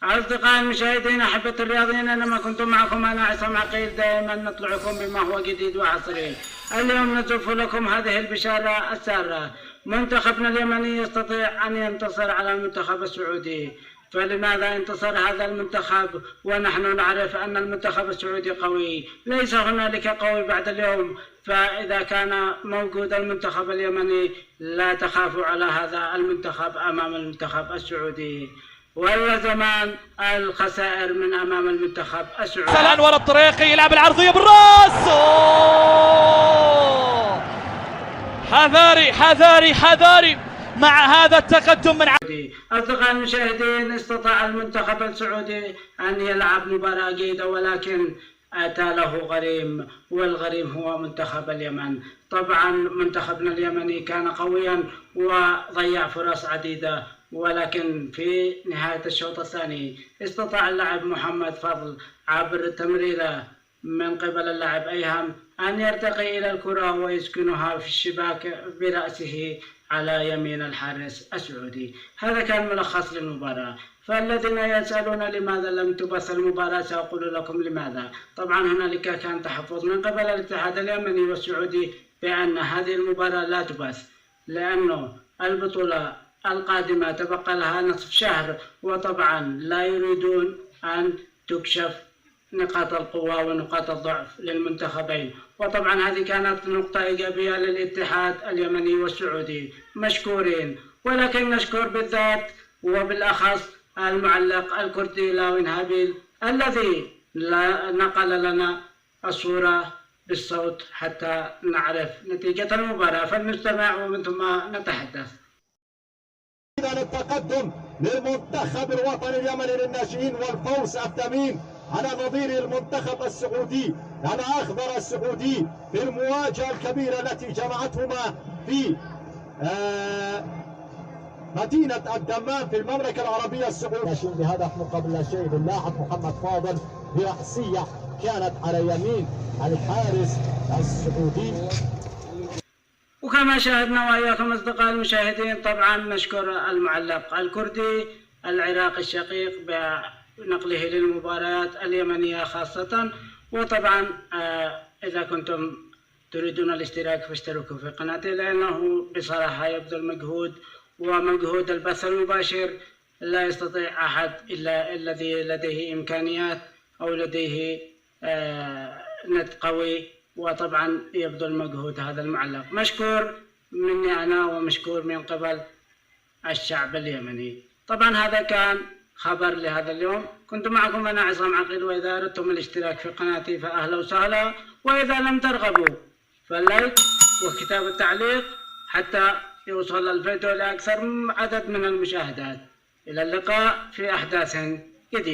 أصدقائي المشاهدين أحبة الرياضيين، أنا كنت معكم أنا عصام عقيل، دائما نطلعكم بما هو جديد وعصري. اليوم نزف لكم هذه البشارة السارة: منتخبنا اليمني يستطيع أن ينتصر على المنتخب السعودي. فلماذا انتصر هذا المنتخب ونحن نعرف أن المنتخب السعودي قوي؟ ليس هنالك قوي بعد اليوم. فإذا كان موجود المنتخب اليمني لا تخافوا على هذا المنتخب أمام المنتخب السعودي. ولا زمان الخسائر من أمام المنتخب السعودي. أنور الطريقي يلعب العرضية بالراس. حذاري حذاري حذاري مع هذا التقدم من أصدقائي المشاهدين، استطاع المنتخب السعودي أن يلعب مباراة جيدة، ولكن أتى له غريم، والغريم هو منتخب اليمن. طبعا منتخبنا اليمني كان قويا وضيع فرص عديدة، ولكن في نهاية الشوط الثاني استطاع اللاعب محمد فضل عبر التمريرة من قبل اللاعب أيهم أن يرتقي إلى الكرة ويسكنها في الشباك برأسه على يمين الحارس السعودي. هذا كان ملخص للمباراة. فالذين يسألون لماذا لم تبث المباراة سأقول لكم لماذا. طبعا هنالك كان تحفظ من قبل الاتحاد اليمني والسعودي بأن هذه المباراة لا تبث، لأنه البطولة القادمة تبقى لها نصف شهر، وطبعا لا يريدون أن تكشف نقاط القوة ونقاط الضعف للمنتخبين. وطبعا هذه كانت نقطة إيجابية للاتحاد اليمني والسعودي، مشكورين. ولكن نشكر بالذات وبالأخص المعلق الكردي لاوين هابيل الذي نقل لنا الصورة بالصوت حتى نعرف نتيجة المباراة. فلنستمع ومن ثم نتحدث. التقدم للمنتخب الوطني اليمني للناشئين والفوز الثمين على نظير المنتخب السعودي الأخضر السعودي في المواجهة الكبيرة التي جمعتهما في مدينة الدمام في المملكة العربية السعودية بهدف مقابل لا شيء للاعب محمد فاضل برأسية كانت على يمين الحارس السعودي. وكما شاهدنا وإياكم أصدقائي المشاهدين، طبعا نشكر المعلق الكردي العراقي الشقيق بنقله للمباريات اليمنية خاصة. وطبعا إذا كنتم تريدون الاشتراك فاشتركوا في قناتي، لأنه بصراحة يبذل مجهود، ومجهود البث المباشر لا يستطيع أحد إلا الذي لديه إمكانيات أو لديه نت قوي. وطبعا يبذل مجهود هذا المعلق، مشكور مني أنا ومشكور من قبل الشعب اليمني. طبعا هذا كان خبر لهذا اليوم. كنت معكم أنا عصام عقيل، وإذا أردتم الاشتراك في قناتي فأهلا وسهلا، وإذا لم ترغبوا فاللايك وكتاب التعليق حتى يوصل الفيديو لأكثر عدد من المشاهدات. إلى اللقاء في أحداث